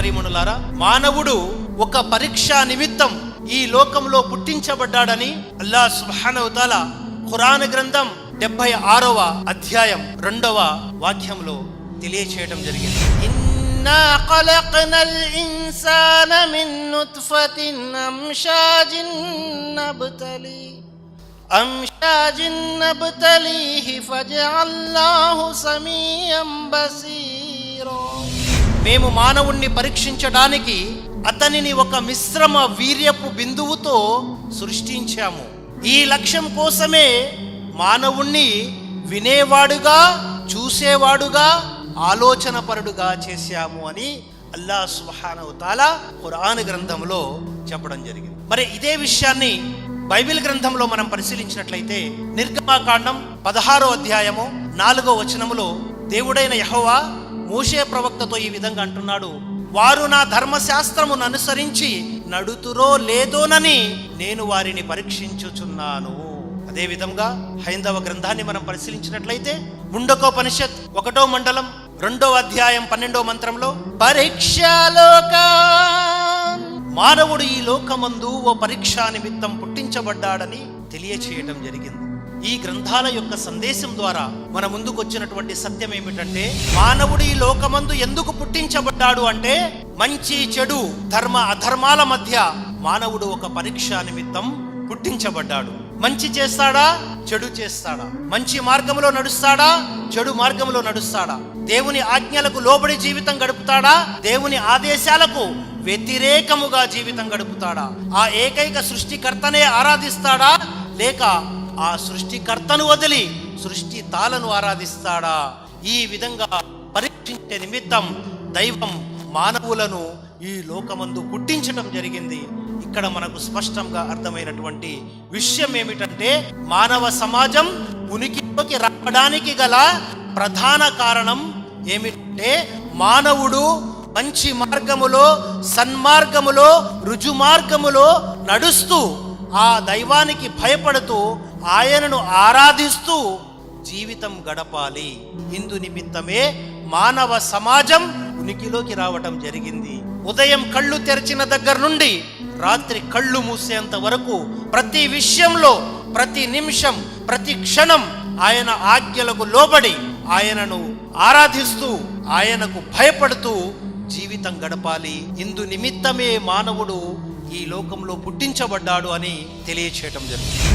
సోదరీమణులారా, మానవుడు ఒక పరీక్ష నిమిత్తం ఈ లోకంలో పుట్టించబడ్డాడని అల్లాహ్ సుబ్హానహు వ తఆలా ఖురాన్ గ్రంథం 76వ అధ్యాయం 2వ వాక్యంలో తెలియచేయడం జరిగింది. ఇన్నా ఖలఖనల్ ఇన్సాన మిన్ నుత్ఫతిన్ అమ్షాజిన్ నబ్తలీహి ఫజఅల్నాహు సమీయం బసీరా. మేము మానవుణ్ణి పరీక్షించడానికి అతనిని ఒక మిశ్రమ వీర్యపు బిందువుతో సృష్టించాము. ఈ లక్ష్యం కోసమే మానవుణ్ణి వినేవాడుగా, చూసేవాడుగా, ఆలోచనపరుడుగా చేశాము అని అల్లాహ్ సుబ్హానహు వ తఆలా ఖురాన్ గ్రంథంలో చెప్పడం జరిగింది. మరి ఇదే విషయాన్ని బైబిల్ గ్రంథంలో మనం పరిశీలించినట్లయితే నిర్గమకాండం 16వ అధ్యాయము 4వ వచనములో దేవుడైన యెహోవా మోషే ప్రవక్తతో ఈ విధంగా అంటున్నాడు, వారు నా ధర్మశాస్త్రమును అనుసరించి నడుతురో లేదోనని నేను వారిని పరీక్షించుచున్నాను. అదే విధంగా హైందవ గ్రంథాన్ని మనం పరిశీలించినట్లయితే ముండకోపనిషత్ 1వ మండలం 2వ అధ్యాయం 12వ మంత్రంలో పరీక్షలోక, మానవుడు ఈ లోకమందు ఓ పరీక్షా నిమిత్తం పుట్టించబడ్డాడని తెలియచేయటం జరిగింది. ఈ గ్రంథాల యొక్క సందేశం ద్వారా మన ముందుకు వచ్చినటువంటి సత్యం ఏమిటంటే, మానవుడు ఈ లోకమందు ఎందుకు పుట్టించబడ్డాడు అంటే, మంచి చెడు, ధర్మ అధర్మాల మధ్య మానవుడు ఒక పరీక్షా నిమిత్తం పుట్టించబడ్డాడు. మంచి చేస్తాడా, చెడు చేస్తాడా, మంచి మార్గంలో నడుస్తాడా, చెడు మార్గంలో నడుస్తాడా, దేవుని ఆజ్ఞలకు లోబడి జీవితం గడుపుతాడా, దేవుని ఆదేశాలకు వ్యతిరేకముగా జీవితం గడుపుతాడా, ఆ ఏకైక సృష్టికర్తనే ఆరాధిస్తాడా, లేక ఆ సృష్టికర్తను వదిలి సృష్టి తాలను ఆరాధిస్తాడా? ఈ విధంగా పరీక్షించే నిమిత్తం దైవం మానవులను ఈ లోకమందు పుట్టించడం జరిగింది. ఇక్కడ మనకు స్పష్టంగా అర్థమైనటువంటి విషయం ఏమిటంటే, మానవ సమాజం ఉనికిలోకి రావడానికి గల ప్రధాన కారణం ఏమిటంటే, మానవుడు మంచి మార్గములో, సన్మార్గములో, రుజుమార్గములో నడుస్తూ ఆ దైవానికి భయపడుతూ ఆయనను ఆరాధిస్తూ జీవితం గడపాలి. ఇందు నిమిత్తమే మానవ సమాజం ఉనికిలోకి రావటం జరిగింది. ఉదయం కళ్ళు తెరిచిన దగ్గర నుండి రాత్రి కళ్ళు మూసేంత వరకు ప్రతి విషయంలో, ప్రతి నిమిషం, ప్రతి క్షణం ఆయన ఆజ్ఞలకు లోబడి ఆయనను ఆరాధిస్తూ ఆయనకు భయపడుతూ జీవితం గడపాలి. ఇందు నిమిత్తమే మానవుడు ఈ లోకంలో పుట్టించబడ్డాడు అని తెలియచేయటం జరుగుతుంది.